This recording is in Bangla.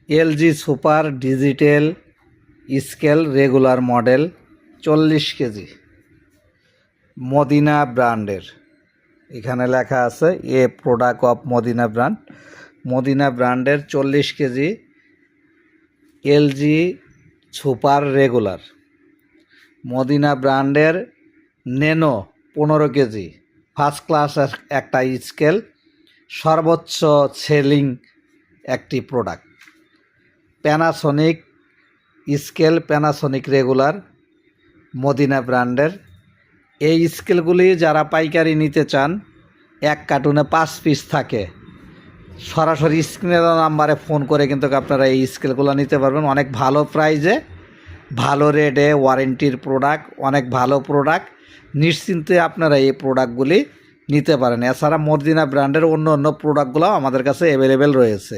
LG super digital scale regular model 40 KG, Madina ব্র্যান্ডের। এখানে লেখা আছে a product of Madina brand. Madina ব্র্যান্ডের 40 KG LG super regular. Madina ব্র্যান্ডের নেনো 15 কেজি ফার্স্ট ক্লাস একটা স্কেল, সর্বোচ্চ সেলিং একটি product. Panasonic scale, Panasonic regular, Madina ব্র্যান্ডের। এই স্কেলগুলি যারা পাইকারি নিতে চান, এক কার্টুনে 5 পিস থাকে। সরাসরি স্ক্রিনের নাম্বারে ফোন করে কিন্তু আপনারা এই স্কেলগুলো নিতে পারবেন অনেক ভালো প্রাইজে, ভালো রেটে, ওয়ারেন্টির প্রোডাক্ট, অনেক ভালো প্রোডাক্ট। নিশ্চিন্তে আপনারা এই প্রোডাক্টগুলি নিতে পারেন। এছাড়া মদিনা ব্র্যান্ডের অন্য অন্য প্রোডাক্টগুলো আমাদের কাছে অ্যাভেলেবেল রয়েছে।